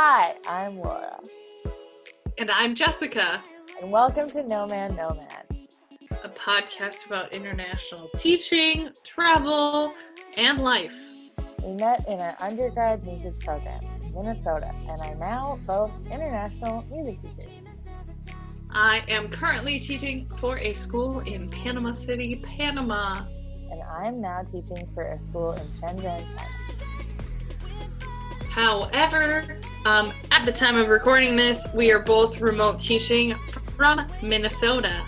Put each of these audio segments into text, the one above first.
Hi, I'm Laura. And I'm Jessica. And welcome to Nomads, a podcast about international teaching, travel, and life. We met in our undergrad music program in Minnesota and are now both international music teachers. I am currently teaching for a school in Panama City, Panama. And I'm now teaching for a school in Shenzhen, China. However, at the time of recording this, we are both remote teaching from Minnesota.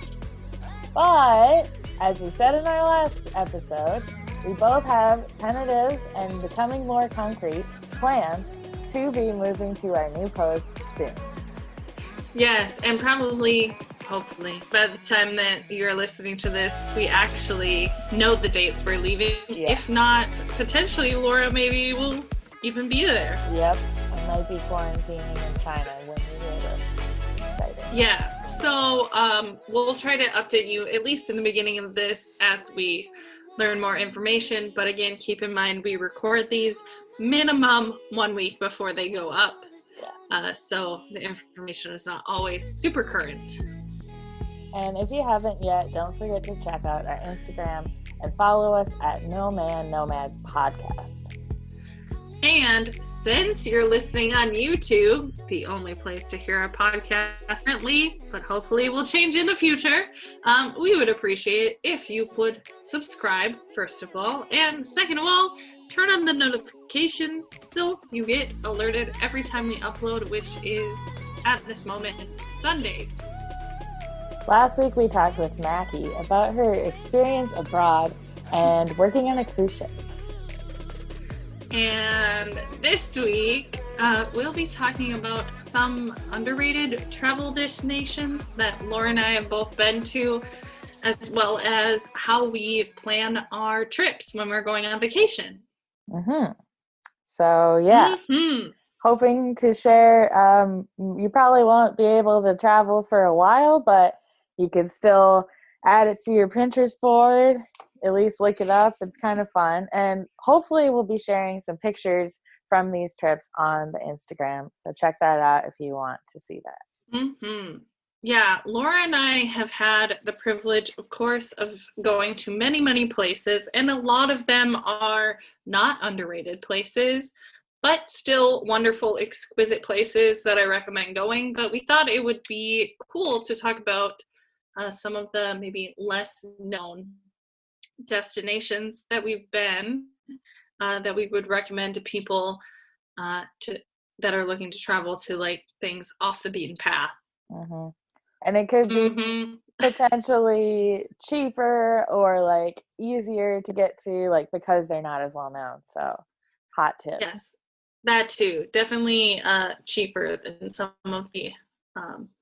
But, as we said in our last episode, we both have tentative and becoming more concrete plans to be moving to our new post soon. Yes, and probably, hopefully, by the time that you're listening to this, we actually know the dates we're leaving. Yeah. If not, potentially Laura maybe will even be there. Yep, I might be quarantining in China when we hear this. Exciting. Yeah, so we'll try to update you at least in the beginning of this as we learn more information. But again, keep in mind we record these minimum 1 week before they go up. Yeah. So the information is not always super current. And if you haven't yet, don't forget to check out our Instagram and follow us at Nomads Podcast. And since you're listening on YouTube, the only place to hear our podcast currently, but hopefully will change in the future, we would appreciate if you would subscribe, first of all, and second of all, turn on the notifications so you get alerted every time we upload, which is, at this moment, Sundays. Last week we talked with Mackie about her experience abroad and working on a cruise ship. And this week, we'll be talking about some underrated travel destinations that Laura and I have both been to, as well as how we plan our trips when we're going on vacation. Mm-hmm. So, yeah, hoping to share. You probably won't be able to travel for a while, but you could still add it to your Pinterest board. At least look it up. It's kind of fun. And hopefully we'll be sharing some pictures from these trips on the Instagram. So check that out if you want to see that. Mm-hmm. Yeah, Laura and I have had the privilege, of course, of going to many, many places. And a lot of them are not underrated places, but still wonderful, exquisite places that I recommend going. But we thought it would be cool to talk about some of the maybe less known destinations that we've been that we would recommend to people that are looking to travel to, like, things off the beaten path. Mm-hmm. And it could be potentially cheaper or like easier to get to, like, because they're not as well known. So hot tip. Yes, that too. Definitely cheaper than some of the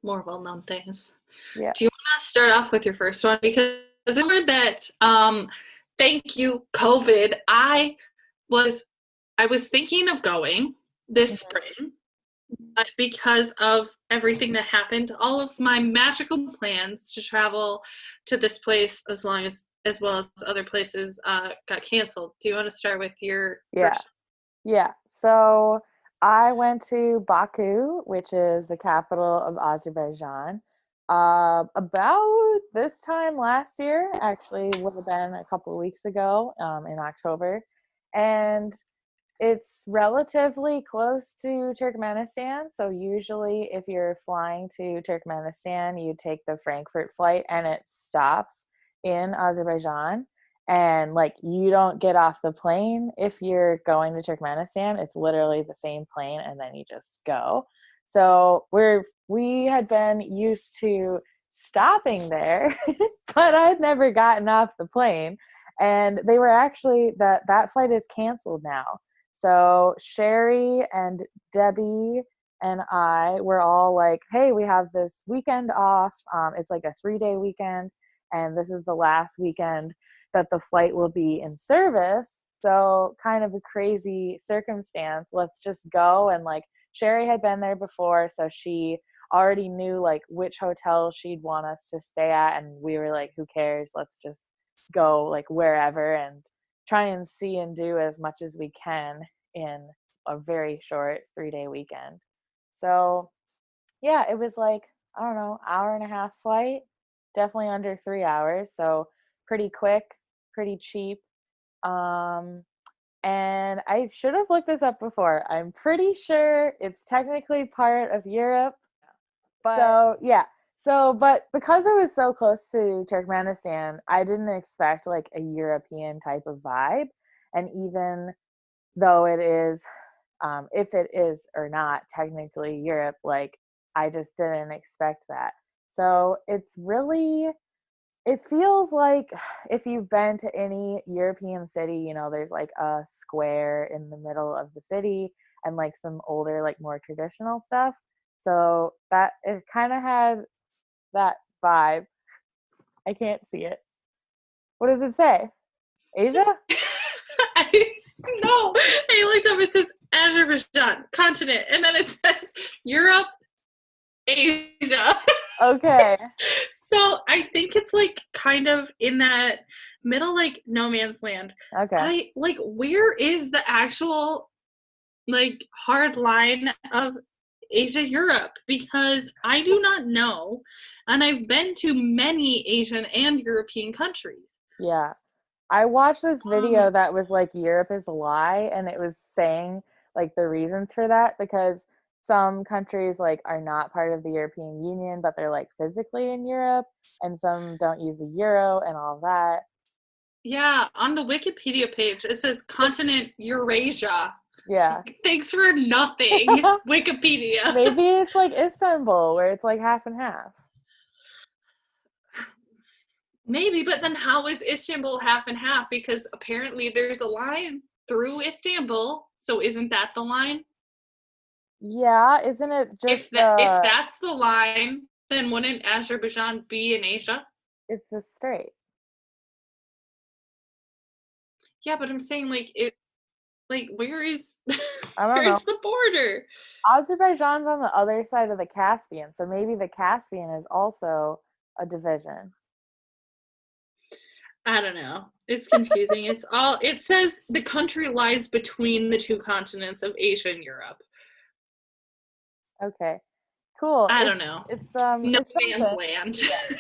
more well-known things. Yeah. Do you want to start off with your first one? Because I heard that, thank you, COVID, I was thinking of going this spring, but because of everything that happened, all of my magical plans to travel to this place as well as other places got canceled. Do you want to start with your first? Yeah. So I went to Baku, which is the capital of Azerbaijan. About this time last year, actually would have been a couple of weeks ago, in October, and it's relatively close to Turkmenistan. So usually if you're flying to Turkmenistan, you take the Frankfurt flight and it stops in Azerbaijan, and like you don't get off the plane if you're going to Turkmenistan. It's literally the same plane and then you just go. So we had been used to stopping there, but I'd never gotten off the plane. And they were actually, that flight is canceled now. So Sherry and Debbie and I were all like, hey, we have this weekend off. It's like a 3-day weekend. And this is the last weekend that the flight will be in service. So kind of a crazy circumstance. Let's just go. And like, Sherry had been there before, so she already knew like which hotel she'd want us to stay at, and we were like, who cares, let's just go like wherever and try and see and do as much as we can in a very short 3-day weekend. So yeah, it was like, I don't know, hour and a half flight, definitely under 3 hours. So pretty quick, pretty cheap. Um, and I should have looked this up before. I'm pretty sure it's technically part of Europe. So yeah. So but because it was so close to Turkmenistan, I didn't expect like a European type of vibe. And even though it is, if it is or not technically Europe, like I just didn't expect that. So it's really, it feels like if you've been to any European city, you know, there's like a square in the middle of the city and like some older, like more traditional stuff. So that it kind of had that vibe. I can't see it. What does it say? Asia? I no, I looked up. It says Azerbaijan continent, and then it says Europe, Asia. Okay. So I think it's like kind of in that middle, like no man's land. Okay. I like, where is the actual like hard line of Asia, Europe? Because I do not know, and I've been to many Asian and European countries. Yeah. I watched this video that was like Europe is a lie, and it was saying like the reasons for that, because some countries like are not part of the European Union but they're like physically in Europe, and some don't use the euro and all that. Yeah, on the Wikipedia page it says continent Eurasia. Yeah. Thanks for nothing, Wikipedia. Maybe it's like Istanbul where it's like half and half. Maybe, but then how is Istanbul half and half? Because apparently there's a line through Istanbul, so isn't that the line? Yeah, isn't it just If that's the line, then wouldn't Azerbaijan be in Asia? it's the strait. Yeah, but I'm saying like it, like where is I don't know. where's the border? Azerbaijan's on the other side of the Caspian, so maybe the Caspian is also a division. I don't know. It's confusing. It's all, it says the country lies between the two continents of Asia and Europe. Okay. Cool. I don't know. No It's man's something. land. Yeah.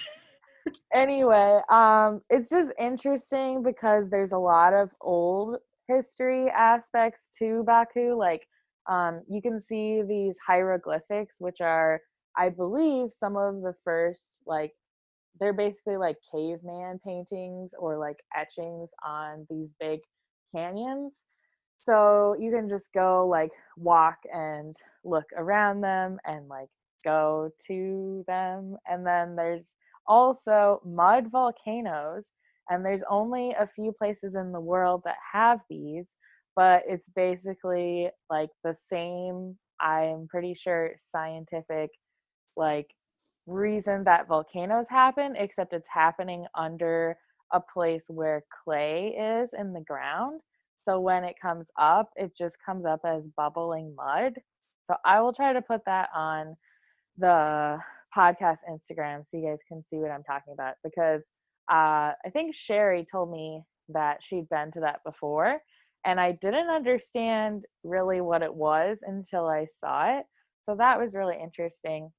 Anyway, it's just interesting because there's a lot of old history aspects to Baku. Like, you can see these hieroglyphics, which are, I believe, some of the first, like, they're basically like caveman paintings or like etchings on these big canyons. So you can just go like walk and look around them and like go to them. And then there's also mud volcanoes, and there's only a few places in the world that have these, but it's basically like the same, I'm pretty sure, scientific like reason that volcanoes happen, except it's happening under a place where clay is in the ground. So when it comes up, it just comes up as bubbling mud. So I will try to put that on the podcast Instagram so you guys can see what I'm talking about, because I think Sherry told me that she'd been to that before, and I didn't understand really what it was until I saw it. So that was really interesting.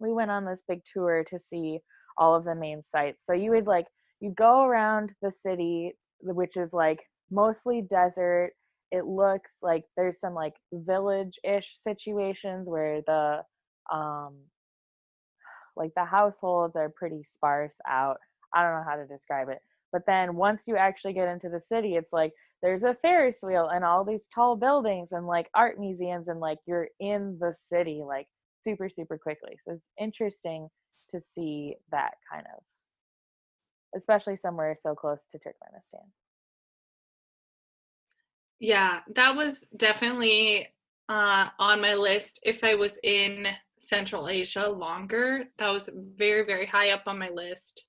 We went on this big tour to see all of the main sites. So you would like, you go around the city, which is like mostly desert. It looks like there's some like village-ish situations where the um like the households are pretty sparse out. I don't know how to describe it. But then once you actually get into the city, it's like there's a Ferris wheel and all these tall buildings and like art museums, and like you're in the city like super, super quickly. So it's interesting to see that kind of, especially somewhere so close to Turkmenistan. Yeah, that was definitely on my list. If I was in Central Asia longer, that was very, very high up on my list,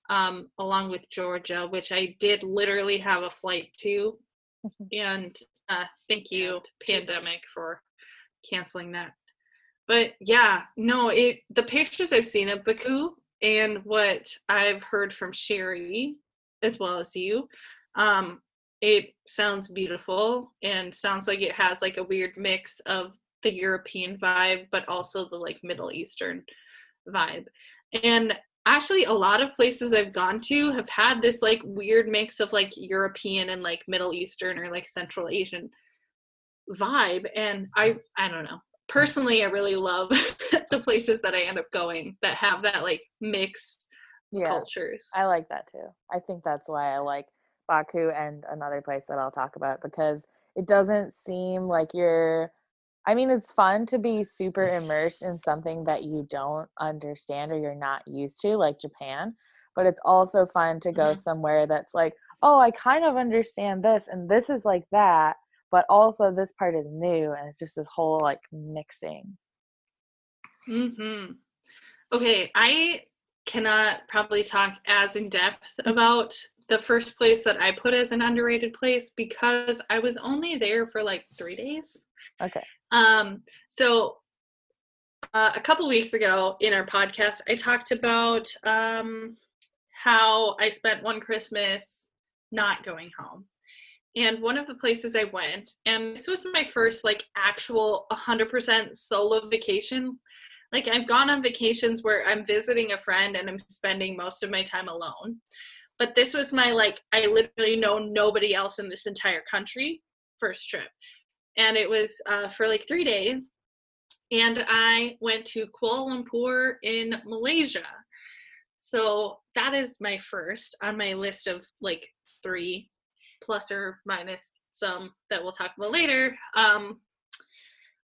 along with Georgia, which I did literally have a flight to. And thank you, pandemic, for canceling that. But yeah, no, the pictures I've seen of Baku and what I've heard from Sherry, as well as you, it sounds beautiful and sounds like it has like a weird mix of the European vibe, but also the like Middle Eastern vibe. And actually a lot of places I've gone to have had this like weird mix of like European and like Middle Eastern or like Central Asian vibe. And I don't know. Personally, I really love the places that I end up going that have that like mix of Yeah, cultures. I like that too. I think that's why I like Baku and another place that I'll talk about, because it doesn't seem like you're, I mean, it's fun to be super immersed in something that you don't understand or you're not used to, like Japan. But it's also fun to go Mm-hmm. somewhere that's like, oh, I kind of understand this and this is like that, but also this part is new and it's just this whole like mixing. Mm-hmm. Okay, I cannot probably talk as in depth about the first place that I put as an underrated place because I was only there for like 3 days. Okay. So a couple weeks ago in our podcast, I talked about how I spent one Christmas not going home. And one of the places I went, and this was my first like actual 100% solo vacation. Like I've gone on vacations where I'm visiting a friend and I'm spending most of my time alone. But this was my like, I literally know nobody else in this entire country first trip. And it was for like 3 days. And I went to Kuala Lumpur in Malaysia. So that is my first on my list of like 3 plus or minus some that we'll talk about later,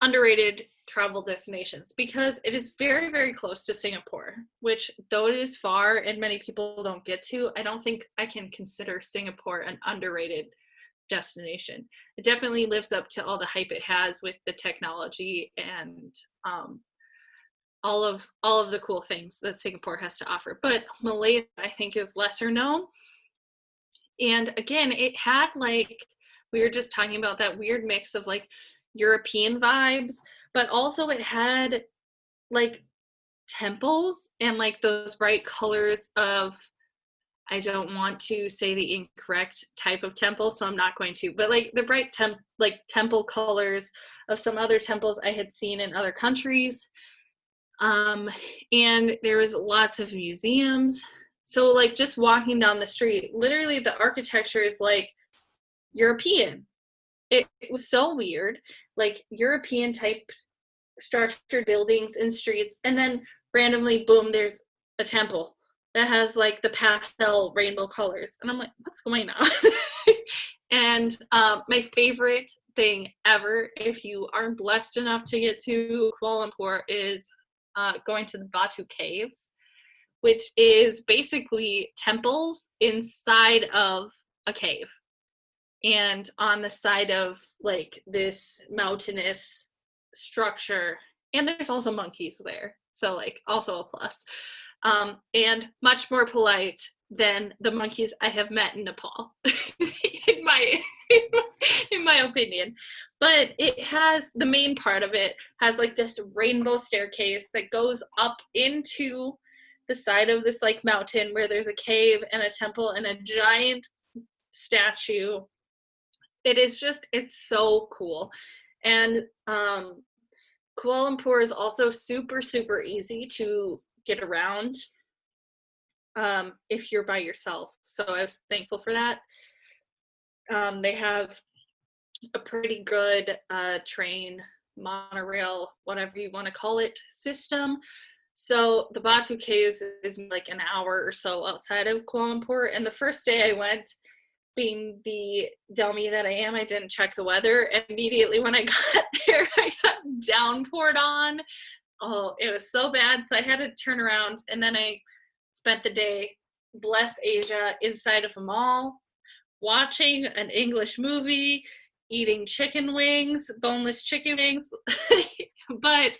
underrated travel destinations because it is very, very close to Singapore, which though it is far and many people don't get to, I don't think I can consider Singapore an underrated destination. It definitely lives up to all the hype it has with the technology and all of the cool things that Singapore has to offer. But Malaysia, I think, is lesser known. And again, it had like, we were just talking about that weird mix of like European vibes, but also it had like temples and like those bright colors of, I don't want to say the incorrect type of temple, so I'm not going to, but like the bright temple colors of some other temples I had seen in other countries. And there was lots of museums. So like just walking down the street, literally the architecture is like European. It was so weird, like European type structured buildings and streets, and then randomly, boom, there's a temple that has like the pastel rainbow colors, and I'm like, what's going on? And my favorite thing ever, if you are blessed enough to get to Kuala Lumpur, is going to the Batu Caves, which is basically temples inside of a cave and on the side of like this mountainous structure. And there's also monkeys there, so like also a plus. And much more polite than the monkeys I have met in Nepal, in my in my opinion. But it has, the main part of it has like this rainbow staircase that goes up into the side of this like mountain where there's a cave and a temple and a giant statue. It is just, it's so cool. And Kuala Lumpur is also super, super easy to get around if you're by yourself. So I was thankful for that. They have a pretty good train, monorail, whatever you want to call it, system. So the Batu Caves is like an hour or so outside of Kuala Lumpur. And the first day I went, being the dummy that I am, I didn't check the weather. And immediately when I got there, I got downpoured on. Oh, it was so bad. So I had to turn around, and then I spent the day, bless Asia, inside of a mall, watching an English movie, eating chicken wings, boneless chicken wings. But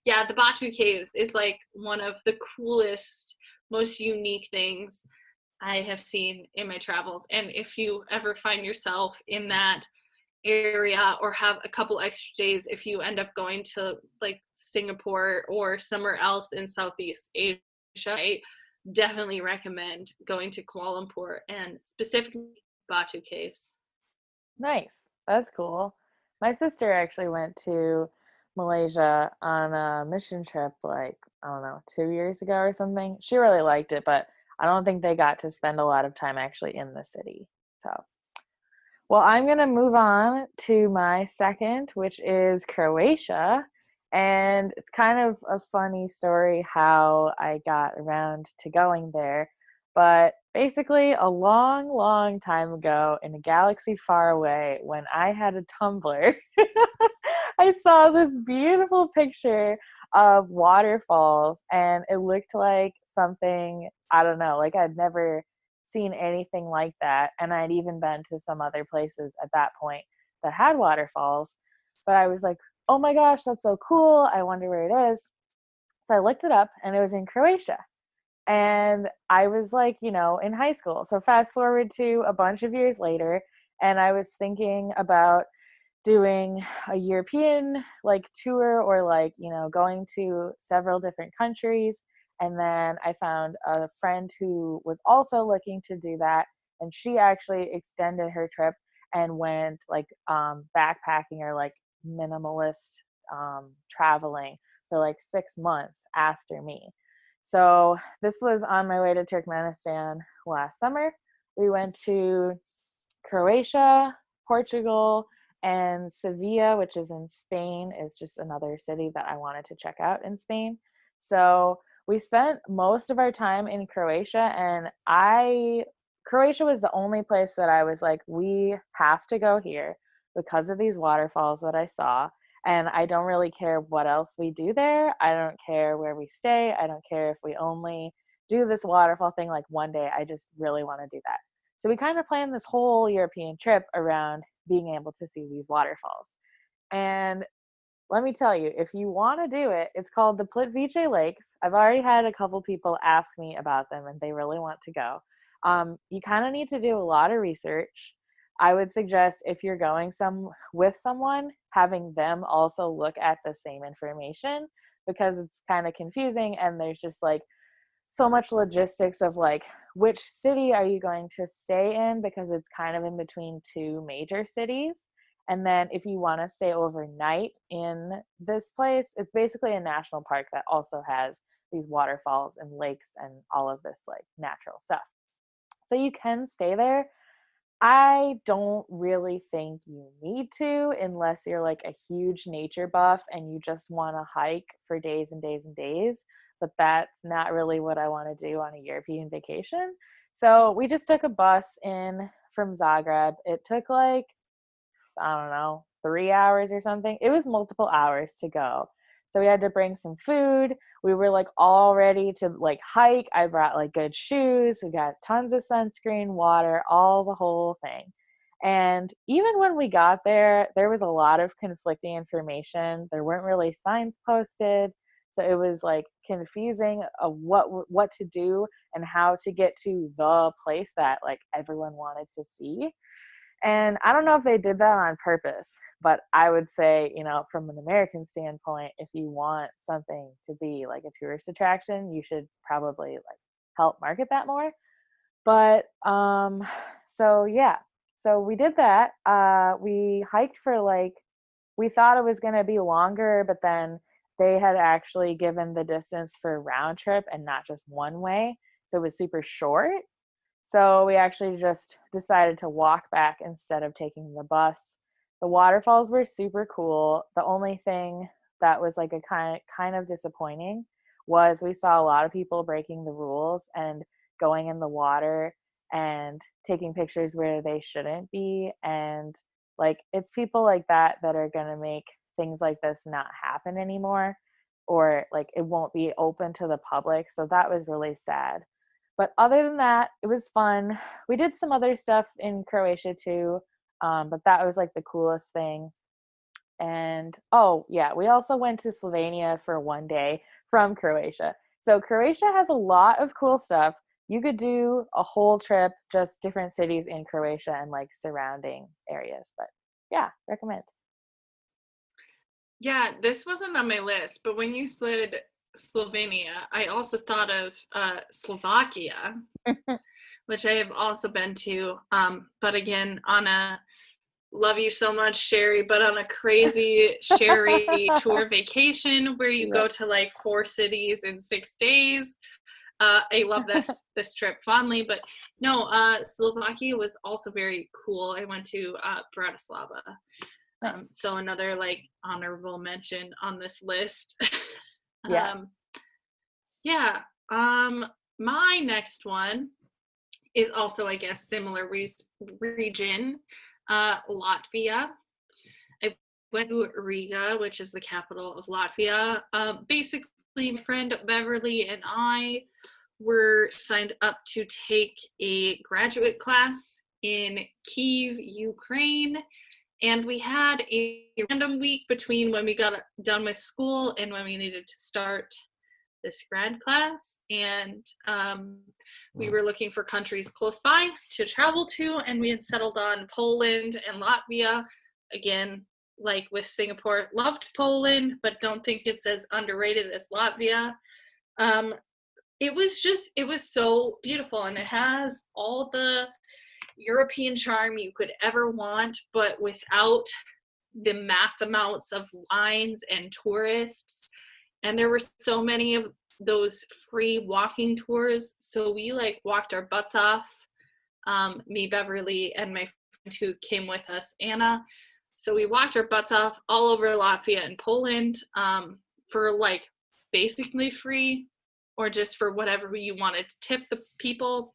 yeah, the Batu Caves is like one of the coolest, most unique things I have seen in my travels. And if you ever find yourself in that area or have a couple extra days, if you end up going to like Singapore or somewhere else in Southeast Asia, I definitely recommend going to Kuala Lumpur and specifically Batu Caves. Nice. That's cool. My sister actually went to Malaysia on a mission trip like, I don't know, 2 years ago or something. She really liked it, but I don't think they got to spend a lot of time actually in the city. So, well, I'm going to move on to my second, which is Croatia. And it's kind of a funny story how I got around to going there. But basically, a long, long time ago in a galaxy far away, when I had a Tumblr, I saw this beautiful picture of waterfalls, and it looked like something, I don't know, like I'd never seen anything like that. And I'd even been to some other places at that point that had waterfalls. But I was like, oh my gosh, that's so cool. I wonder where it is. So I looked it up, and it was in Croatia. And I was like, in high school. So fast forward to a bunch of years later, and I was thinking about doing a European like tour, or like, going to several different countries. And then I found a friend who was also looking to do that. And she actually extended her trip and went like backpacking, or like minimalist traveling for like 6 months after me. So this was on my way to Turkmenistan last summer. We went to Croatia, Portugal, and Sevilla, which is in Spain, is just another city that I wanted to check out in Spain. So we spent most of our time in Croatia, and Croatia was the only place that I was like, we have to go here because of these waterfalls that I saw. And I don't really care what else we do there. I don't care where we stay. I don't care if we only do this waterfall thing like one day. I just really want to do that. So we kind of planned this whole European trip around being able to see these waterfalls. And let me tell you, if you want to do it, it's called the Plitvice Lakes. I've already had a couple people ask me about them, and they really want to go. You kind of need to do a lot of research. I would suggest, if you're going with someone, having them also look at the same information, because it's kind of confusing, and there's just like so much logistics of like, which city are you going to stay in, because it's kind of in between two major cities. And then if you want to stay overnight in this place, it's basically a national park that also has these waterfalls and lakes and all of this like natural stuff. So you can stay there. I don't really think you need to, unless you're like a huge nature buff and you just want to hike for days and days and days. But that's not really what I want to do on a European vacation. So we just took a bus in from Zagreb. It took like, I don't know, 3 hours or something. It was multiple hours to go. So we had to bring some food. We were like all ready to like hike. I brought like good shoes. We got tons of sunscreen, water, all the whole thing. And even when we got there, there was a lot of conflicting information. There weren't really signs posted. So it was like confusing of what to do and how to get to the place that like everyone wanted to see. And I don't know if they did that on purpose, but I would say, from an American standpoint, if you want something to be like a tourist attraction, you should probably like help market that more. But so yeah, so we did that. We hiked for like, we thought it was going to be longer, but then they had actually given the distance for round trip and not just one way. So it was super short. So we actually just decided to walk back instead of taking the bus. The waterfalls were super cool. The only thing that was like a kind of disappointing was we saw a lot of people breaking the rules and going in the water and taking pictures where they shouldn't be. And like, it's people like that that are going to make things like this not happen anymore, or like it won't be open to the public. So that was really sad. But other than that, it was fun. We did some other stuff in Croatia too, but that was like the coolest thing. And oh, yeah, we also went to Slovenia for one day from Croatia. So Croatia has a lot of cool stuff. You could do a whole trip, just different cities in Croatia and like surrounding areas. But yeah, recommend. Yeah, this wasn't on my list, but when you said Slovenia, I also thought of Slovakia, which I have also been to, but again, on a love you so much, Sherry, but on a crazy Sherry tour vacation where you go Yep. to like 4 cities in 6 days. I love this trip fondly, but no, Slovakia was also very cool. I went to Bratislava, Nice. so another like honorable mention on this list. Yeah. um, yeah, my next one is also, I guess, similar region, Latvia. I went to Riga, which is the capital of Latvia. Basically, my friend Beverly and I were signed up to take a graduate class in Kyiv, Ukraine. And we had a random week between when we got done with school and when we needed to start this grad class. And we were looking for countries close by to travel to, and we had settled on Poland and Latvia. Again, like with Singapore, loved Poland, but don't think it's as underrated as Latvia. It was so beautiful, and it has all the European charm you could ever want, but without the mass amounts of lines and tourists. And there were so many of those free walking tours, so we like walked our butts off. Me, Beverly, and my friend who came with us, Anna. So we walked our butts off all over Latvia and Poland, for like basically free, or just for whatever you wanted to tip the people.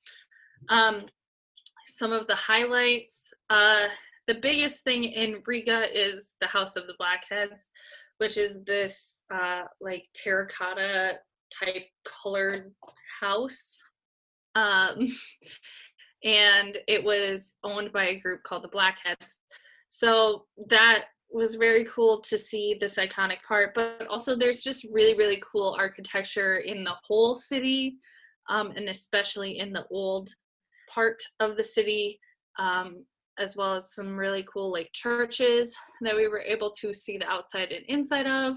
Some of the highlights, the biggest thing in Riga is the House of the Blackheads, which is this like terracotta type colored house. Um, and it was owned by a group called the Blackheads. So that was very cool to see this iconic part, but also there's just really, really cool architecture in the whole city, and especially in the old part of the city, as well as some really cool like churches that we were able to see the outside and inside of.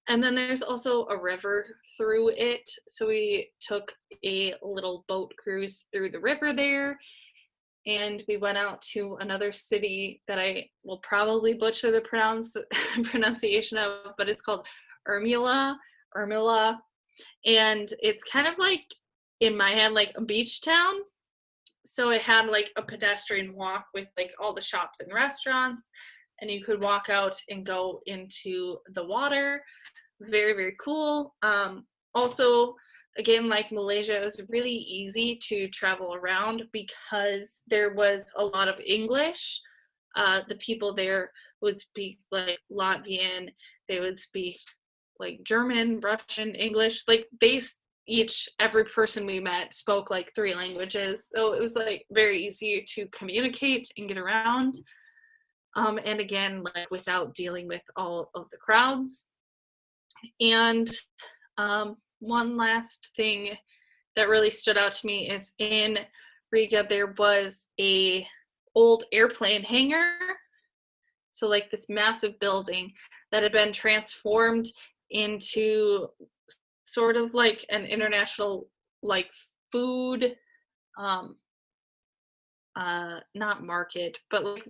And then there's also a river through it. So we took a little boat cruise through the river there. And we went out to another city that I will probably butcher the pronunciation of, but it's called Ermila. And it's kind of like, in my head, like a beach town. So it had like a pedestrian walk with like all the shops and restaurants, and you could walk out and go into the water. Very, very cool. Also, again, like Malaysia, it was really easy to travel around because there was a lot of English. The people there would speak like Latvian, they would speak like German, Russian, English. Like every person we met spoke like 3 languages. So it was like very easy to communicate and get around. And again, like without dealing with all of the crowds. And one last thing that really stood out to me is in Riga there was a old airplane hangar. So like this massive building that had been transformed into sort of like an international like food, not market, but like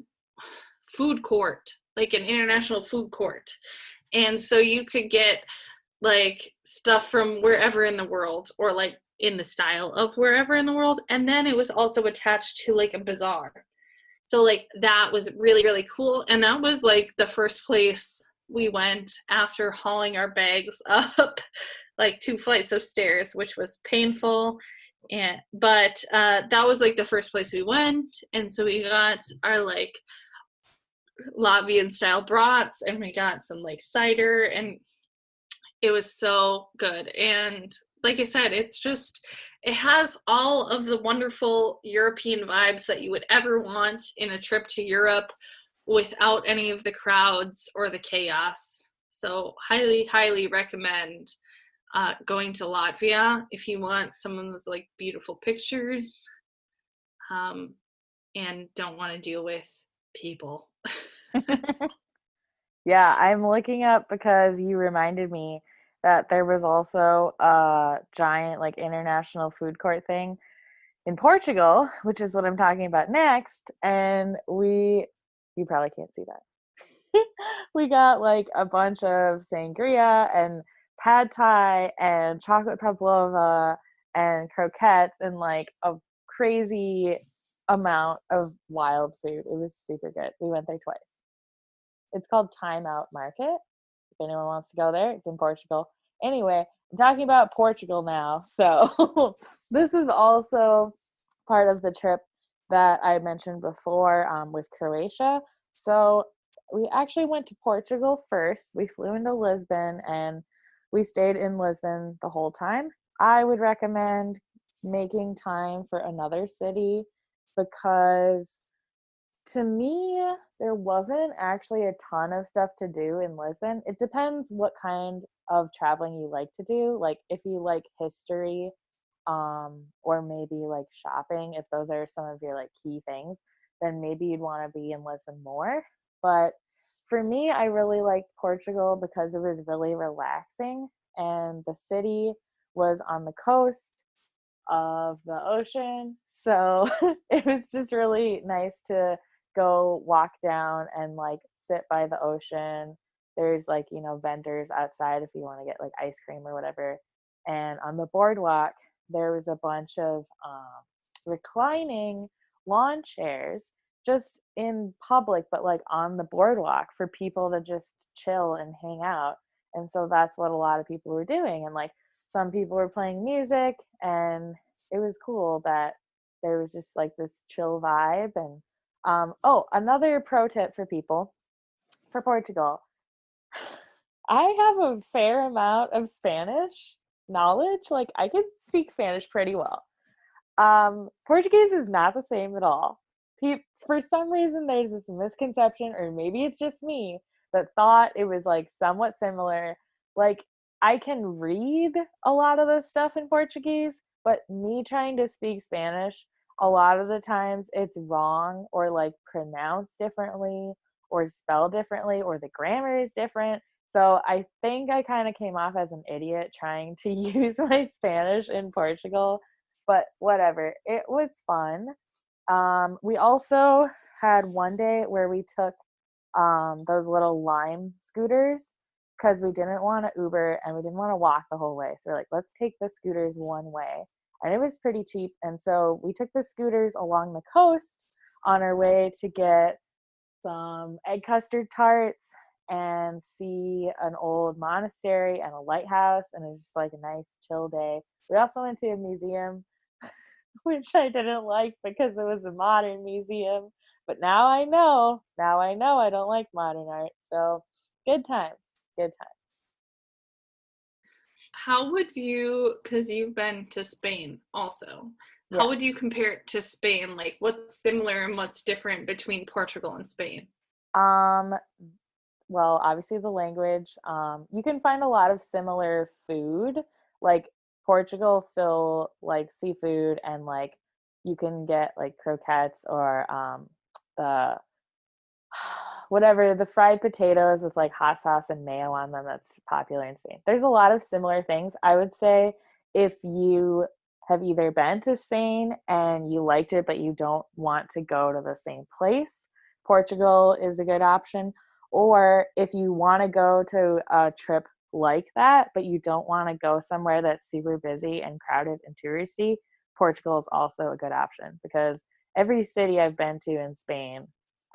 food court, like an international food court. And so you could get like stuff from wherever in the world, or like in the style of wherever in the world. And then it was also attached to like a bazaar. So like that was really, really cool. And that was like the first place we went after hauling our bags up like 2 flights of stairs, which was painful. But that was like the first place we went. And so we got our like Latvian style brats, and we got some like cider, and it was so good. And like I said, it has all of the wonderful European vibes that you would ever want in a trip to Europe without any of the crowds or the chaos. So highly, highly recommend going to Latvia if you want some of those like beautiful pictures, and don't want to deal with people. Yeah, I'm looking up because you reminded me that there was also a giant like international food court thing in Portugal, which is what I'm talking about next. And You probably can't see that. We got like a bunch of sangria and pad thai and chocolate pavlova and croquettes and like a crazy amount of wild food. It was super good. We went there twice. It's called Time Out Market. If anyone wants to go there, it's in Portugal. Anyway, I'm talking about Portugal now. So this is also part of the trip that I mentioned before with Croatia. So we actually went to Portugal first. We flew into Lisbon and we stayed in Lisbon the whole time. I would recommend making time for another city because to me, there wasn't actually a ton of stuff to do in Lisbon. It depends what kind of traveling you like to do. Like if you like history, or maybe like shopping, if those are some of your like key things, then maybe you'd want to be in Lisbon more. But for me, I really liked Portugal because it was really relaxing and the city was on the coast of the ocean. So it was just really nice to go walk down and like sit by the ocean. There's like, vendors outside if you want to get like ice cream or whatever. And on the boardwalk, there was a bunch of reclining lawn chairs just in public, but like on the boardwalk for people to just chill and hang out. And so that's what a lot of people were doing. And like some people were playing music, and it was cool that there was just like this chill vibe. And oh, another pro tip for people for Portugal. I have a fair amount of Spanish knowledge. Like I can speak Spanish pretty well. Portuguese is not the same at all. For some reason, there's this misconception, or maybe it's just me, that thought it was like somewhat similar. Like, I can read a lot of the stuff in Portuguese, but me trying to speak Spanish, a lot of the times it's wrong or like pronounced differently or spelled differently or the grammar is different. So I think I kind of came off as an idiot trying to use my Spanish in Portugal, but whatever. It was fun. We also had one day where we took those little Lime scooters because we didn't want to Uber and we didn't want to walk the whole way. So we're like, let's take the scooters one way. And it was pretty cheap. And so we took the scooters along the coast on our way to get some egg custard tarts and see an old monastery and a lighthouse. And it was just like a nice chill day. We also went to a museum, which I didn't like because it was a modern museum. But now I know I don't like modern art. So good times, good times. How would you, because you've been to Spain also, how Yeah. would you compare it to Spain? Like what's similar and what's different between Portugal and Spain? Um, well, obviously the language. You can find a lot of similar food. Like Portugal still like seafood and like you can get like croquettes or the whatever the fried potatoes with like hot sauce and mayo on them that's popular in Spain. There's a lot of similar things. I would say if you have either been to Spain and you liked it but you don't want to go to the same place, Portugal is a good option. Or if you want to go to a trip like that but you don't want to go somewhere that's super busy and crowded and touristy, Portugal is also a good option because every city I've been to in Spain,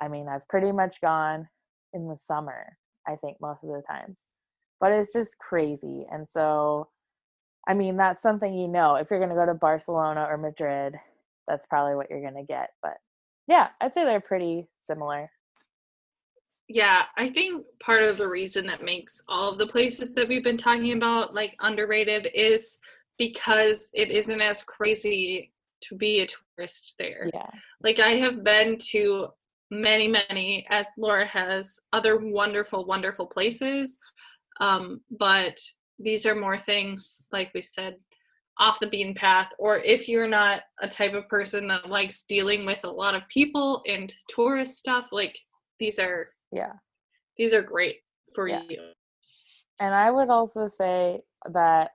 I mean, I've pretty much gone in the summer, I think, most of the times. But it's just crazy. And so, I mean, that's something if you're going to go to Barcelona or Madrid, that's probably what you're going to get. But yeah, I'd say they're pretty similar. Yeah, I think part of the reason that makes all of the places that we've been talking about like underrated is because it isn't as crazy to be a tourist there. Yeah. Like I have been to many, many, as Laura has, other wonderful, wonderful places. But these are more things, like we said, off the beaten path, or if you're not a type of person that likes dealing with a lot of people and tourist stuff, like these are Yeah. these are great for Yeah. you. And I would also say that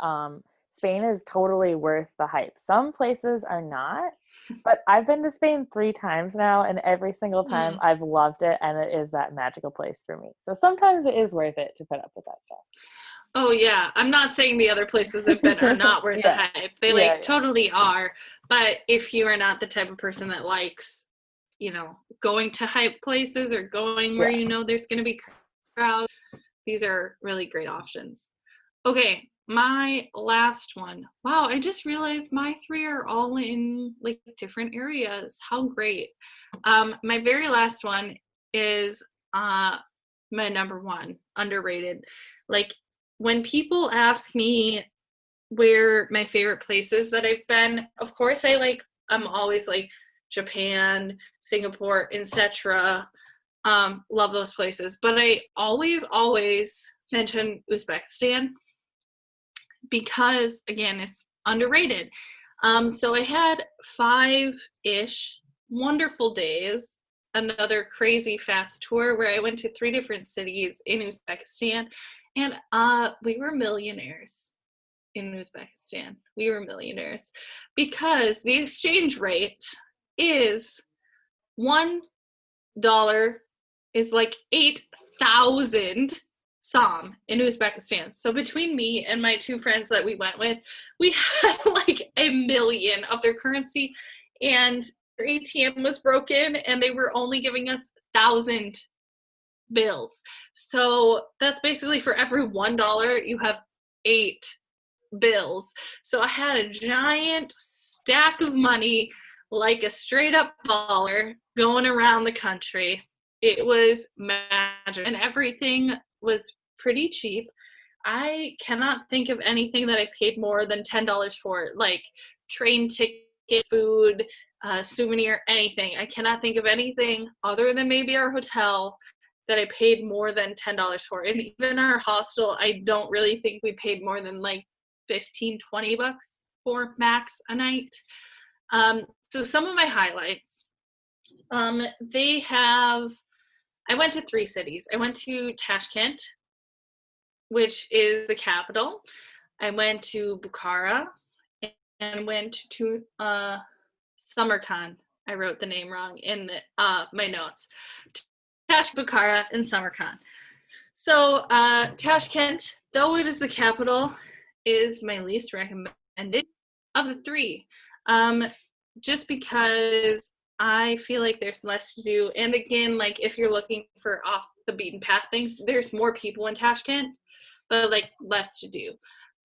Spain is totally worth the hype. Some places are not. But I've been to Spain 3 times now, and every single time Hmm. I've loved it, and it is that magical place for me. So sometimes it is worth it to put up with that Oh yeah, I'm not saying the other places I've been are stuff. not worth the Yes. hype. They Yeah, like yeah. totally are. But if you are not the type of person that likes, going to hype places or going where Yeah. there's going to be crowds, these are really great options. Okay, my last one. Wow, I just realized my three are all in like different areas. How great. My very last one is my number one, underrated. Like when people ask me where my favorite places that I've been, of course I'm always like Japan, Singapore, etc. Love those places. But I always mention Uzbekistan because again, it's underrated. So I had 5-ish wonderful days, another crazy fast tour where I went to 3 different cities in Uzbekistan, and we were millionaires in Uzbekistan. We were millionaires because the exchange rate is $1 is like 8,000 som in Uzbekistan. So between me and my 2 friends that we went with, we had like a million of their currency, and their ATM was broken and they were only giving us 1,000 bills. So that's basically for every $1 you have 8 bills. So I had a giant stack of money, like a straight up baller, going around the country. It was magic, and everything was pretty cheap. I cannot think of anything that I paid more than $10 for, like train ticket, food, souvenir, anything. I cannot think of anything other than maybe our hotel that I paid more than $10 for. And even our hostel, I don't really think we paid more than like 15, $20 for max a night. So some of my highlights, they have, I went to 3 cities. I went to Tashkent, which is the capital. I went to Bukhara and went to Samarkand. I wrote the name wrong in my notes. Bukhara, and Samarkand. So Tashkent, though it is the capital, is my least recommended of the 3. Um, just because I feel like there's less to do. And again, like if you're looking for off the beaten path things, there's more people in Tashkent, but like less to do.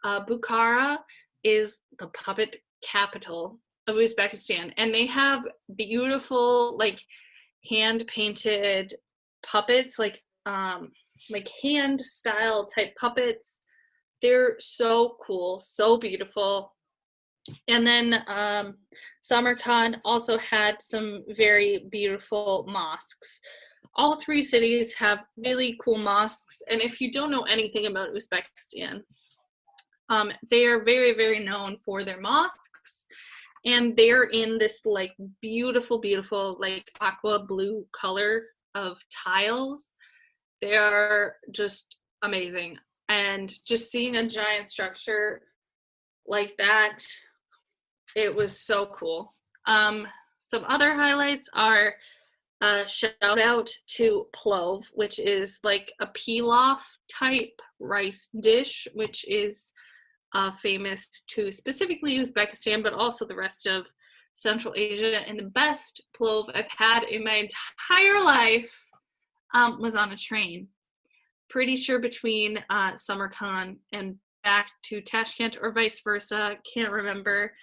Bukhara is the puppet capital of Uzbekistan, and they have beautiful like hand painted puppets, like hand style type puppets. They're so cool, so beautiful. And then Samarkand also had some very beautiful mosques. All 3 cities have really cool mosques, and if you don't know anything about Uzbekistan, they are very, very known for their mosques, and they're in this like beautiful, beautiful like aqua blue color of tiles. They are just amazing, and just seeing a giant structure like that, it was so cool. Some other highlights are shout out to plov, which is like a pilaf type rice dish, which is famous to specifically Uzbekistan, but also the rest of Central Asia. And the best plov I've had in my entire life was on a train. Pretty sure between Samarkand and back to Tashkent or vice versa, can't remember.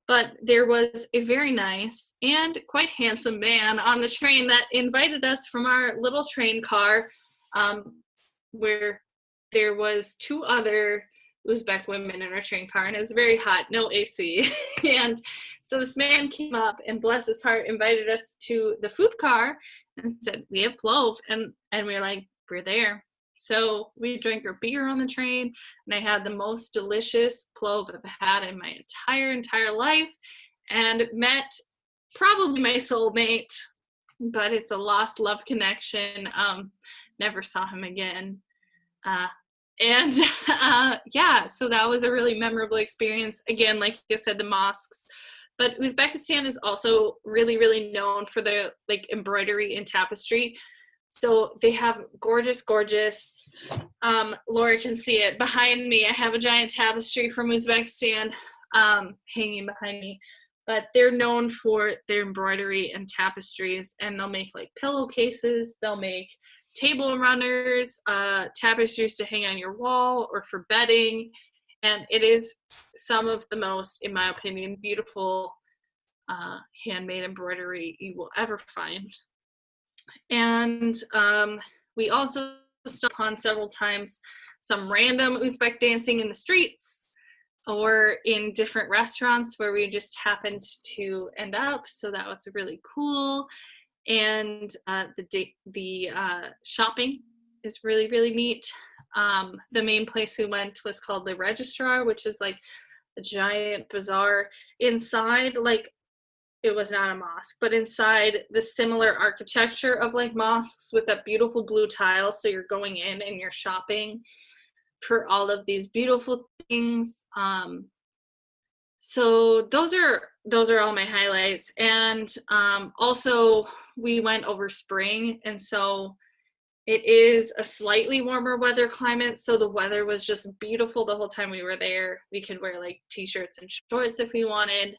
But there was a very nice and quite handsome man on the train that invited us from our little train car, where there was 2 other Uzbek women in our train car, and it was very hot, no AC. And so this man came up and bless his heart invited us to the food car and said, we have plov. And we were like, we're there. So we drank our beer on the train, and I had the most delicious plov I've had in my entire life, and met probably my soulmate, but it's a lost love connection. Never saw him again. And yeah, so that was a really memorable experience. Again, like I said, the mosques, But Uzbekistan is also really, really known for their like embroidery and tapestry. So they have gorgeous, gorgeous. Laura can see it behind me. I have a giant tapestry from Uzbekistan hanging behind me. But they're known for their embroidery and tapestries, and they'll make like pillowcases. They'll make table runners, tapestries to hang on your wall or for bedding. And it is some of the most, in my opinion, beautiful handmade embroidery you will ever find. And we also stumbled upon several times some random Uzbek dancing in the streets or in different restaurants where we just happened to end up. So that was really cool. And the shopping is really, really neat. The main place we went was called the Registrar, which is like a giant bazaar inside, like it was not a mosque, but inside the similar architecture of like mosques with that beautiful blue tile. So you're going in and you're shopping for all of these beautiful things. So those are all my highlights. And also we went over spring, and so it is a slightly warmer weather climate. So the weather was just beautiful the whole time we were there. We could wear like t-shirts and shorts if we wanted.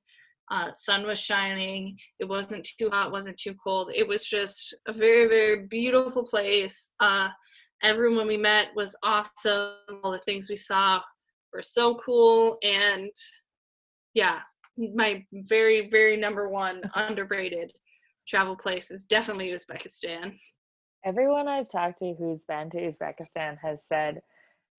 Sun was shining. It wasn't too hot, wasn't too cold. It was just a very, very beautiful place. Everyone we met was awesome. All the things we saw were so cool. And yeah, my very, very number one underrated travel place is definitely Uzbekistan. Everyone I've talked to who's been to Uzbekistan has said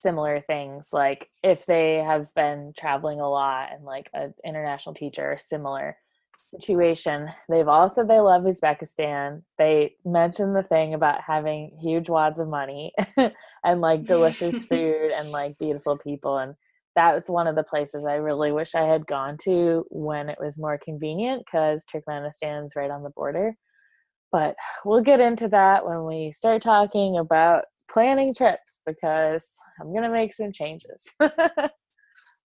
similar things. Like if they have been traveling a lot and like an international teacher, similar situation, they've all said they love Uzbekistan. They mentioned the thing about having huge wads of money and like delicious food and like beautiful people. And that was one of the places I really wish I had gone to when it was more convenient, because Turkmenistan's right on the border. But we'll get into that when we start talking about planning trips, because I'm going to make some changes.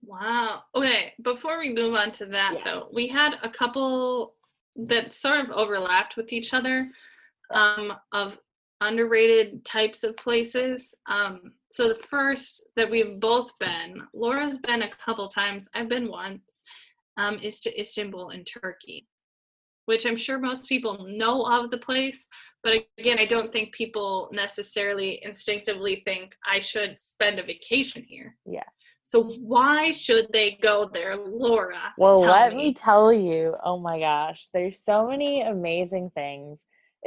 Wow. Okay, before we move on to that, though, we had a couple that sort of overlapped with each other of underrated types of places. So the first that we've both been, Laura's been a couple times, I've been once, is to Istanbul in Turkey, which I'm sure most people know of the place. But again, I don't think people necessarily instinctively think I should spend a vacation here. Yeah. So why should they go there, Laura? Well, let me tell you, oh my gosh, there's so many amazing things.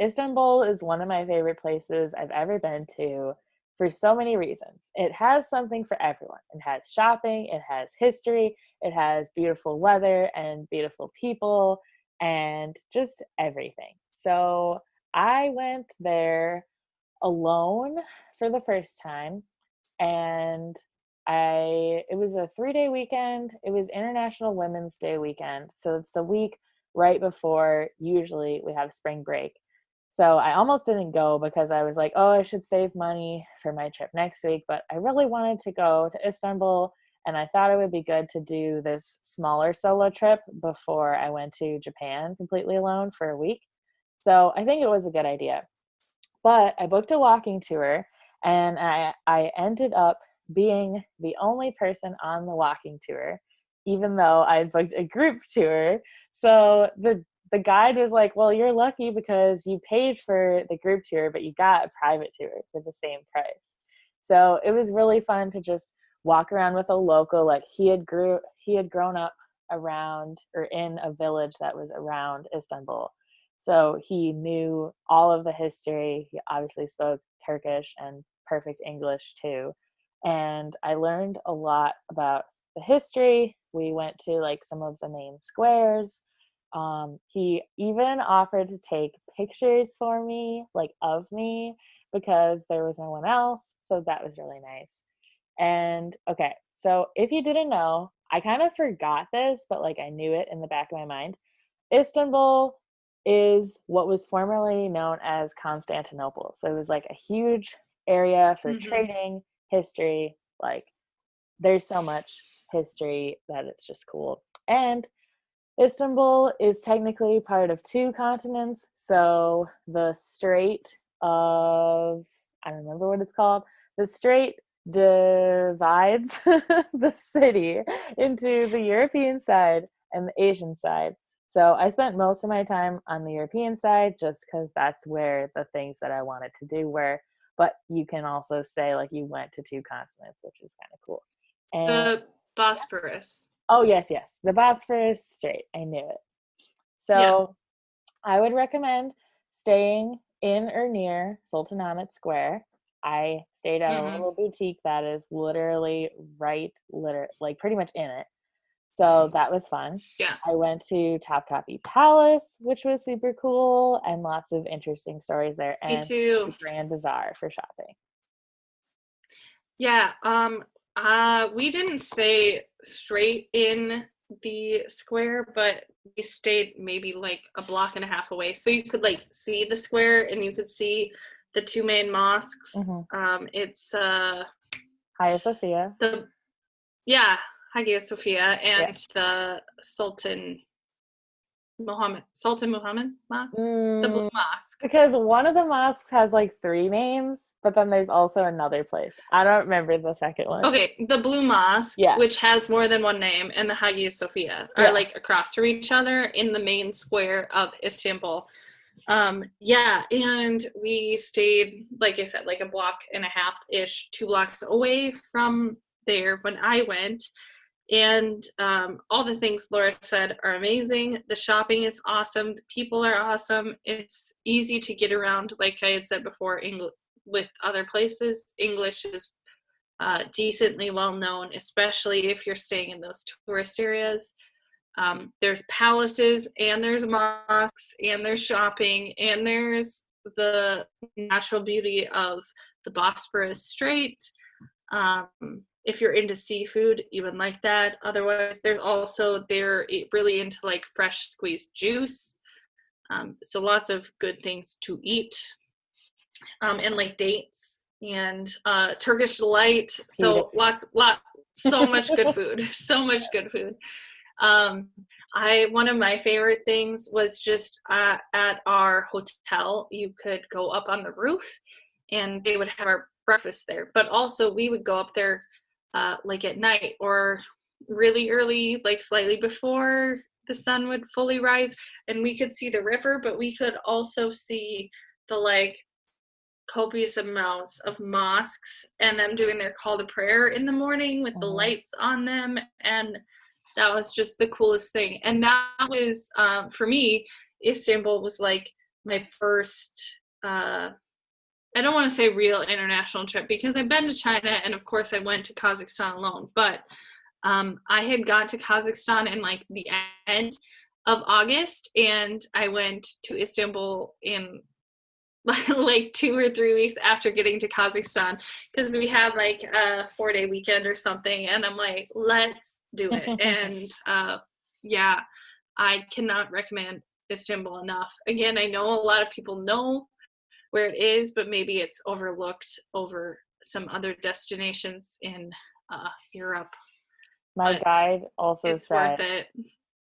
Istanbul is one of my favorite places I've ever been to for so many reasons. It has something for everyone. It has shopping, it has history, it has beautiful weather and beautiful people and just everything. So I went there alone for the first time, and it was a 3-day weekend. It was International Women's Day weekend. So it's the week right before usually we have spring break. So I almost didn't go because I was like, oh, I should save money for my trip next week. But I really wanted to go to Istanbul, and I thought it would be good to do this smaller solo trip before I went to Japan completely alone for a week. So I think it was a good idea. But I booked a walking tour, and I ended up being the only person on the walking tour, even though I had booked a group tour. So the guide was like, well, you're lucky because you paid for the group tour, but you got a private tour for the same price. So it was really fun to just walk around with a local. Like he had grown up around or in a village that was around Istanbul. So he knew all of the history. He obviously spoke Turkish and perfect English too. And I learned a lot about the history. We went to like some of the main squares. He even offered to take pictures for me, like of me, because there was no one else. So that was really nice. And okay, so if you didn't know, I kind of forgot this, but like I knew it in the back of my mind. Istanbul is what was formerly known as Constantinople. So it was like a huge area for trading, history. Like there's so much history that it's just cool. And Istanbul is technically part of two continents. So the Strait of, I don't remember what it's called. The strait divides the city into the European side and the Asian side. So I spent most of my time on the European side just because that's where the things that I wanted to do were. But you can also say like you went to two continents, which is kind of cool. And The Bosporus. oh yes, the Bosphorus Strait. I knew it. Yeah. So I would recommend staying in or near Sultanahmet Square. I stayed at a Mm-hmm. little boutique that is literally like pretty much in it. So that was fun. Yeah. I went to Topkapi Palace, which was super cool, and lots of interesting stories there, Me and the too. Grand Bazaar for shopping. Yeah. We didn't stay straight in the square, but we stayed maybe like a block and a half away. So you could like see the square and you could see the two main mosques. It's Hagia Sophia. the Hagia Sophia and the Sultan Muhammad Mosque, the Blue Mosque. Because one of the mosques has like three names, but then there's also another place. I don't remember the second one. Okay, the Blue Mosque, Yeah. which has more than one name, and the Hagia Sophia are like across from each other in the main square of Istanbul. Yeah, and we stayed, like I said, like a block and a half-ish, 2 blocks away from there when I went. And all the things Laura said are amazing. The shopping is awesome. The people are awesome. It's easy to get around, like I had said before, with other places. English is decently well known, especially if you're staying in those tourist areas. There's palaces and there's mosques and there's shopping and there's the natural beauty of the Bosporus Strait. If you're into seafood, you would like that. Otherwise, they're really into like fresh squeezed juice. So lots of good things to eat. And like dates and Turkish delight. So so much good food. So much good food. One of my favorite things was just at our hotel, you could go up on the roof and they would have our breakfast there. But also we would go up there like at night or really early, like slightly before the sun would fully rise, and we could see the river, but we could also see the like copious amounts of mosques and them doing their call to prayer in the morning with the lights on them, and that was just the coolest thing. And that was for me, Istanbul was like my first I don't want to say real international trip because I've been to China and of course I went to Kazakhstan alone, but I had got to Kazakhstan in like the end of August and I went to Istanbul in like 2 or 3 weeks after getting to Kazakhstan because we had like a 4-day weekend or something, and I'm like, let's do it. And yeah, I cannot recommend Istanbul enough. Again, I know a lot of people know where it is, but maybe it's overlooked over some other destinations in Europe. My guide also said, worth it.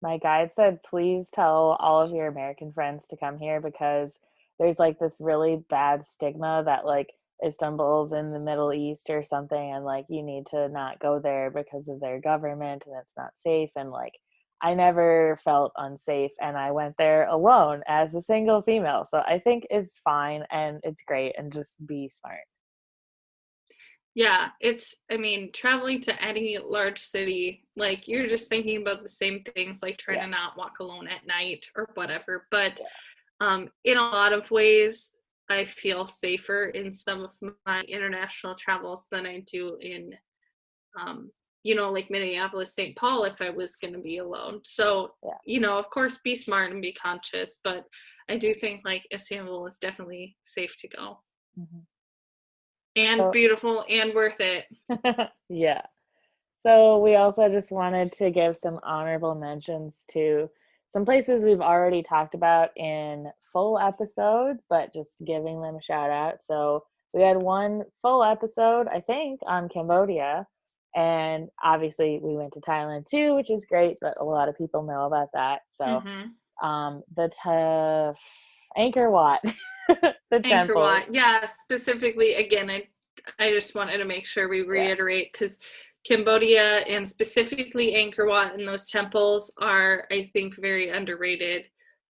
My guide said, please tell all of your American friends to come here because there's like this really bad stigma that like Istanbul's in the Middle East or something, and like you need to not go there because of their government and it's not safe. And like I never felt unsafe, and I went there alone as a single female. So I think it's fine and it's great, and just be smart. Yeah, traveling to any large city, like you're just thinking about the same things, like trying to not walk alone at night or whatever. But in a lot of ways, I feel safer in some of my international travels than I do in like Minneapolis, St. Paul, if I was going to be alone. So, of course, be smart and be conscious, but I do think like Istanbul is definitely safe to go. And beautiful and worth it. Yeah. So we also just wanted to give some honorable mentions to some places we've already talked about in full episodes, but just giving them a shout out. So we had one full episode, I think, on Cambodia. And obviously we went to Thailand too, which is great, but a lot of people know about that. So the Angkor Wat, the Angkor temples. Wat. Yeah, specifically, again, I just wanted to make sure we reiterate, because Cambodia and specifically Angkor Wat and those temples are, I think, very underrated.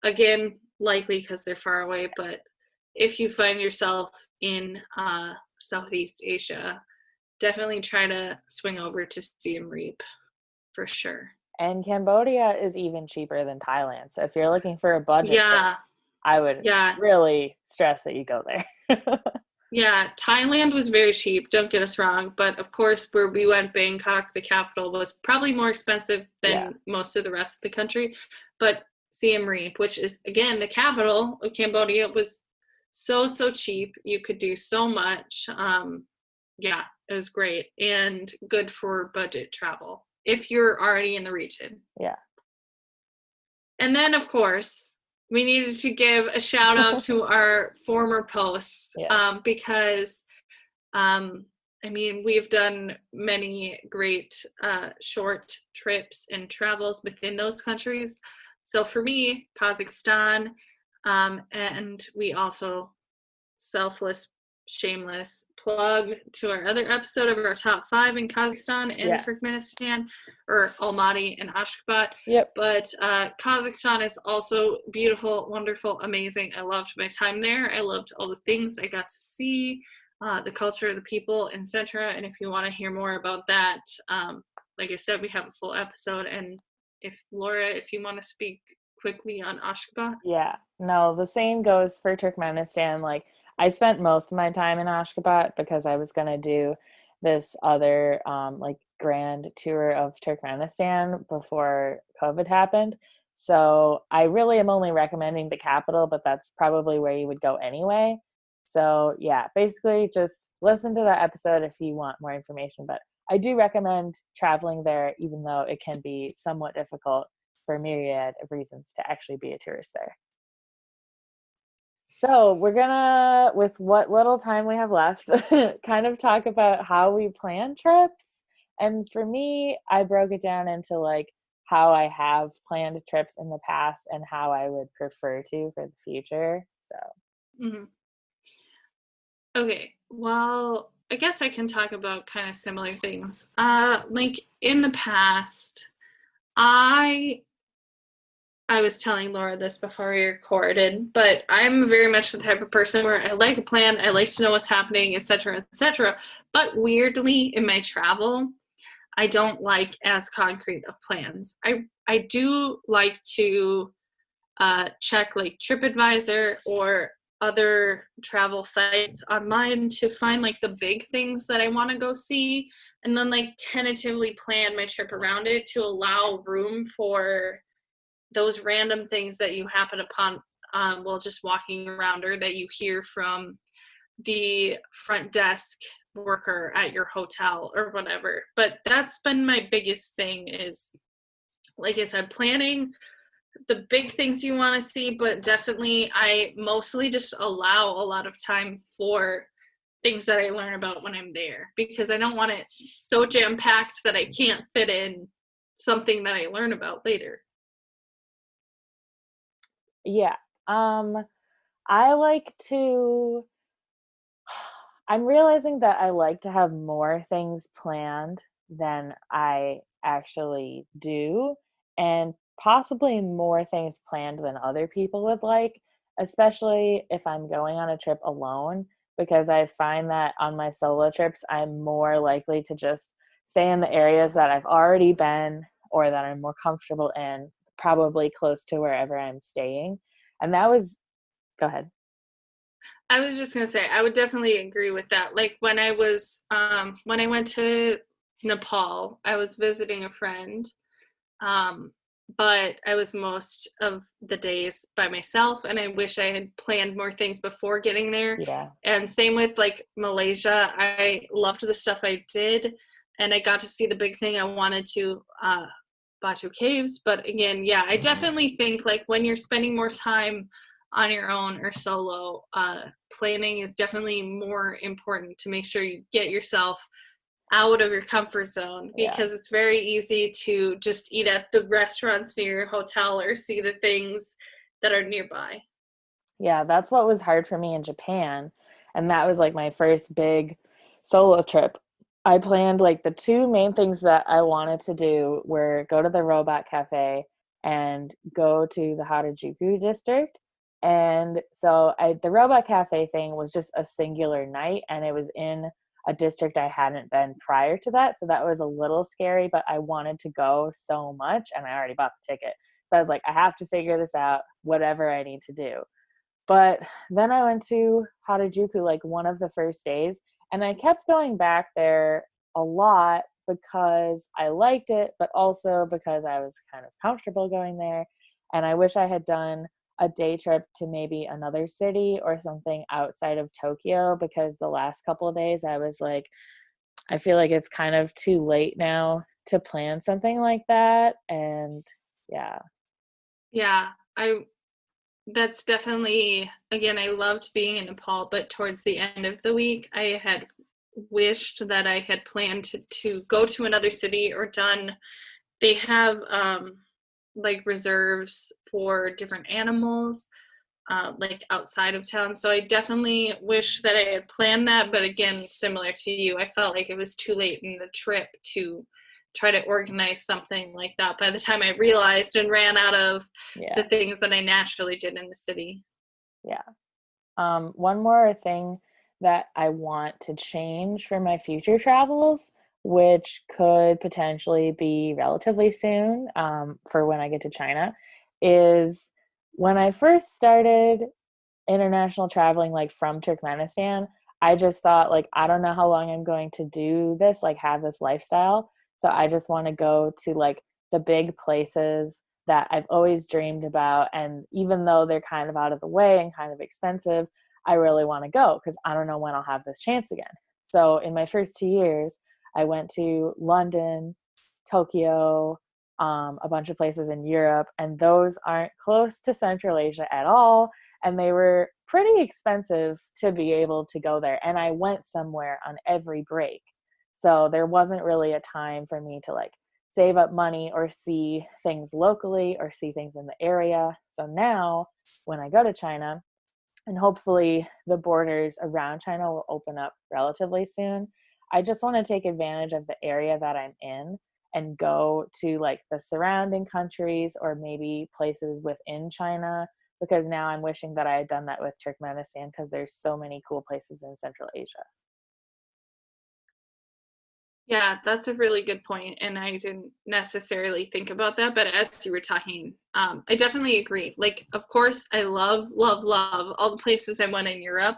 Again, likely because they're far away, but if you find yourself in Southeast Asia, definitely try to swing over to Siem Reap for sure. And Cambodia is even cheaper than Thailand. So if you're looking for a budget trip, I would really stress that you go there. Yeah, Thailand was very cheap, don't get us wrong, but of course where we went, Bangkok, the capital, was probably more expensive than most of the rest of the country. But Siem Reap, which is again the capital of Cambodia, was so cheap. You could do so much. Yeah, it was great and good for budget travel if you're already in the region. Yeah. And then of course we needed to give a shout out to our former posts, because, I mean, we've done many great short trips and travels within those countries. So for me, Kazakhstan, and we also selfless, shameless plug to our other episode of our top 5 in Kazakhstan and Turkmenistan, or Almaty and Ashgabat. But Kazakhstan is also beautiful, wonderful, amazing. I loved my time there. I loved all the things I got to see, the culture, the people, etc. And if you want to hear more about that, like I said, we have a full episode. And if Laura, if you want to speak quickly on Ashgabat. Yeah, no, the same goes for Turkmenistan. Like, I spent most of my time in Ashgabat because I was going to do this other like grand tour of Turkmenistan before COVID happened. So I really am only recommending the capital, but that's probably where you would go anyway. So yeah, basically just listen to that episode if you want more information. But I do recommend traveling there, even though it can be somewhat difficult for a myriad of reasons to actually be a tourist there. So we're gonna, with what little time we have left, kind of talk about how we plan trips. And for me, I broke it down into like how I have planned trips in the past and how I would prefer to for the future. So. Okay, well, I guess I can talk about kind of similar things. Like in the past, I was telling Laura this before we recorded, but I'm very much the type of person where I like a plan, I like to know what's happening, etc., etc. But weirdly, in my travel, I don't like as concrete of plans. I do like to check like TripAdvisor or other travel sites online to find like the big things that I want to go see, and then like tentatively plan my trip around it to allow room for those random things that you happen upon while just walking around, or that you hear from the front desk worker at your hotel or whatever. But that's been my biggest thing, is, like I said, planning the big things you want to see, but definitely I mostly just allow a lot of time for things that I learn about when I'm there, because I don't want it so jam-packed that I can't fit in something that I learn about later. Yeah. I like to, I'm realizing that I like to have more things planned than I actually do, and possibly more things planned than other people would like, especially if I'm going on a trip alone, because I find that on my solo trips, I'm more likely to just stay in the areas that I've already been or that I'm more comfortable in, probably close to wherever I'm staying. And that was, go ahead. I was just going to say, I would definitely agree with that. Like when I went to Nepal, I was visiting a friend, but I was most of the days by myself, and I wish I had planned more things before getting there. Yeah. And same with like Malaysia. I loved the stuff I did, and I got to see the big thing I wanted to, Batu Caves. But again, yeah, I definitely think like when you're spending more time on your own or solo, planning is definitely more important to make sure you get yourself out of your comfort zone, Yeah. because it's very easy to just eat at the restaurants near your hotel or see the things that are nearby. Yeah, that's what was hard for me in Japan. And that was like my first big solo trip. I planned like the two main things that I wanted to do were go to the robot cafe and go to the Harajuku district. And so the robot cafe thing was just a singular night, and it was in a district I hadn't been prior to that. So that was a little scary, but I wanted to go so much and I already bought the ticket. So I was like, I have to figure this out, whatever I need to do. But then I went to Harajuku like one of the first days, and I kept going back there a lot because I liked it, but also because I was kind of comfortable going there. And I wish I had done a day trip to maybe another city or something outside of Tokyo, because the last couple of days I was like, I feel like it's kind of too late now to plan something like that. And yeah. Yeah, I that's definitely, again, I loved being in Nepal, but towards the end of the week, I had wished that I had planned to go to another city or done, they have like reserves for different animals, like outside of town. So I definitely wish that I had planned that. But again, similar to you, I felt like it was too late in the trip to try to organize something like that by the time I realized and ran out of the Yeah. things that I naturally did in the city. Yeah. One more thing that I want to change for my future travels, which could potentially be relatively soon, for when I get to China, is when I first started international traveling, like from Turkmenistan, I just thought, like, I don't know how long I'm going to do this, like, have this lifestyle. So I just want to go to like the big places that I've always dreamed about. And even though they're kind of out of the way and kind of expensive, I really want to go because I don't know when I'll have this chance again. So in my first 2 years, I went to London, Tokyo, a bunch of places in Europe, and those aren't close to Central Asia at all. And they were pretty expensive to be able to go there. And I went somewhere on every break. So there wasn't really a time for me to like save up money or see things locally or see things in the area. So now when I go to China, and hopefully the borders around China will open up relatively soon, I just want to take advantage of the area that I'm in and go to like the surrounding countries or maybe places within China, because now I'm wishing that I had done that with Turkmenistan because there's so many cool places in Central Asia. Yeah, that's a really good point, and I didn't necessarily think about that, but as you were talking, I definitely agree. Like, of course, I love, love, love all the places I went in Europe,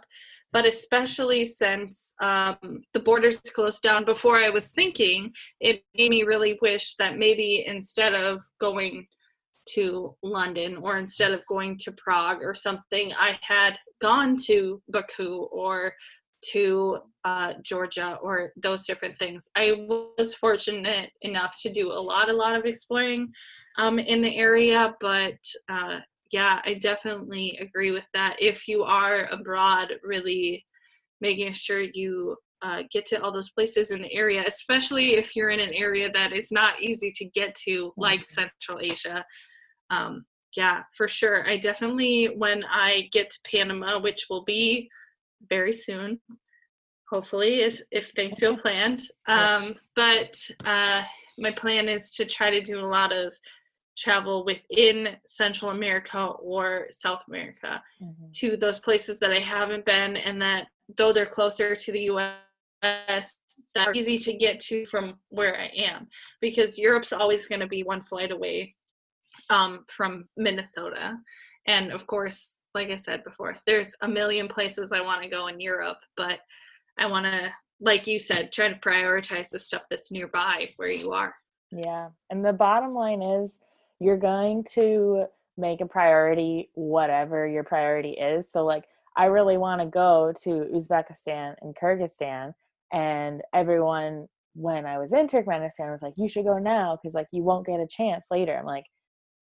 but especially since the borders closed down before I was thinking, it made me really wish that maybe instead of going to London or instead of going to Prague or something, I had gone to Baku or to Georgia or those different things. I was fortunate enough to do a lot of exploring in the area, but yeah, I definitely agree with that. If you are abroad, really making sure you get to all those places in the area, especially if you're in an area that it's not easy to get to, like Mm-hmm. Central Asia. Yeah, for sure. I definitely, when I get to Panama, which will be very soon, hopefully, is if things go planned. Yeah. But my plan is to try to do a lot of travel within Central America or South America Mm-hmm. to those places that I haven't been, and that though they're closer to the US, that are easy to get to from where I am, because Europe's always going to be one flight away from Minnesota. And of course, like I said before, there's a million places I want to go in Europe, but I want to, like you said, try to prioritize the stuff that's nearby where you are. Yeah. And the bottom line is you're going to make a priority whatever your priority is. So like I really want to go to Uzbekistan and Kyrgyzstan, and everyone when I was in Turkmenistan was like, you should go now because like you won't get a chance later. I'm like,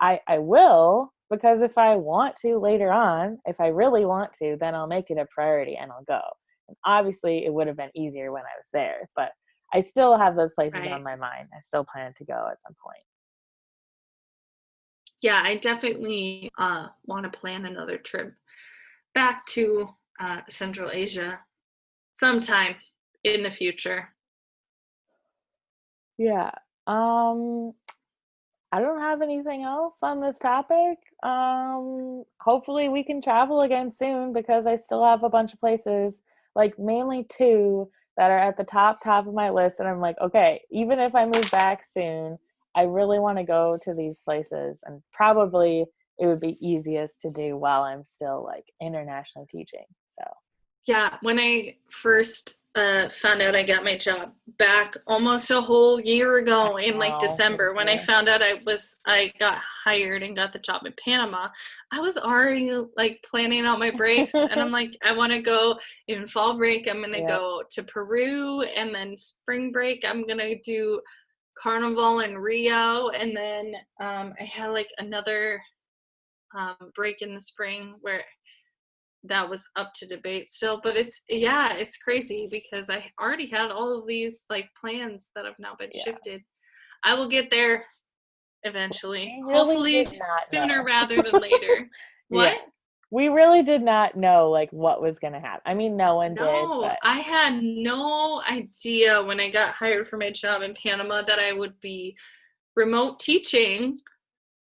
I will, because if I want to later on, if I really want to, then I'll make it a priority and I'll go. And obviously it would have been easier when I was there, but I still have those places Right. on my mind. I still plan to go at some point. Yeah, I definitely want to plan another trip back to Central Asia sometime in the future. Yeah. I don't have anything else on this topic. Hopefully we can travel again soon because I still have a bunch of places, like mainly two that are at the top of my list. And I'm like, okay, even if I move back soon, I really want to go to these places, and probably it would be easiest to do while I'm still like internationally teaching. So Yeah, when I first found out I got my job back almost a whole year ago in like December, when I found out I got hired and got the job in Panama, I was already like planning out my breaks, and I'm like, I want to go in fall break. I'm gonna go to Peru, and then spring break I'm gonna do Carnival in Rio, and then I had like another break in the spring where that was up to debate still, but it's crazy because I already had all of these like plans that have now been shifted. I will get there eventually, hopefully sooner rather than later. What? We really did not know like what was going to happen. I mean, no one did, but I had no idea when I got hired for my job in Panama that I would be remote teaching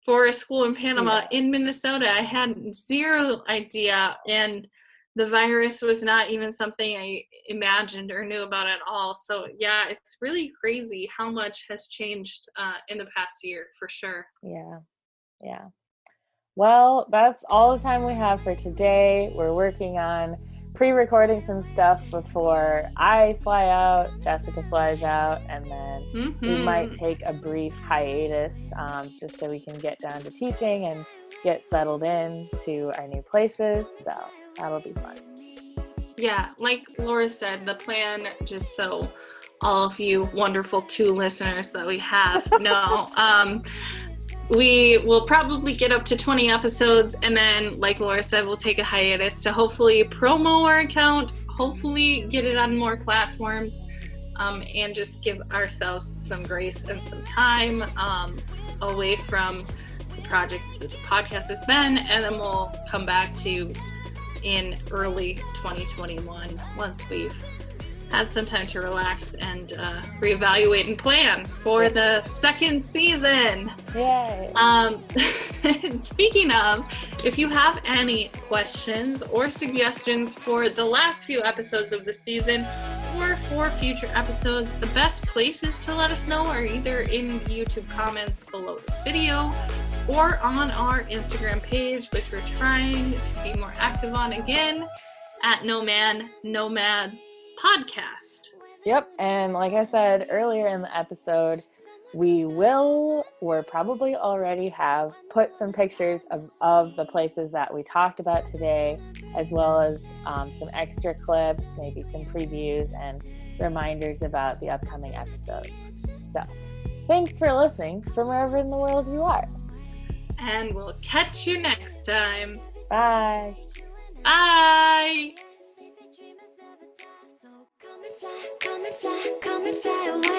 for a school in Panama in Minnesota. I had zero idea, and the virus was not even something I imagined or knew about at all. So yeah, it's really crazy how much has changed in the past year, for sure. Yeah. Well, that's all the time we have for today. We're working on pre-recording some stuff before I fly out, Jessica flies out, and then we might take a brief hiatus just so we can get down to teaching and get settled in to our new places. So that'll be fun. Yeah, like Laura said, the plan, just so all of you wonderful 2 listeners that we have know, we will probably get up to 20 episodes, and then, like Laura said, we'll take a hiatus to hopefully promo our account, hopefully get it on more platforms, and just give ourselves some grace and some time away from the project that the podcast has been, and then we'll come back to in early 2021 once we've had some time to relax and reevaluate and plan for the second season. Yay! Speaking of, if you have any questions or suggestions for the last few episodes of the season or for future episodes, the best places to let us know are either in YouTube comments below this video or on our Instagram page, which we're trying to be more active on again, at Nomads podcast. Yep, and like I said earlier in the episode, we're probably already have put some pictures of the places that we talked about today, as well as some extra clips, maybe some previews and reminders about the upcoming episodes. So thanks for listening from wherever in the world you are. And we'll catch you next time. Bye. Bye. Come and fly away.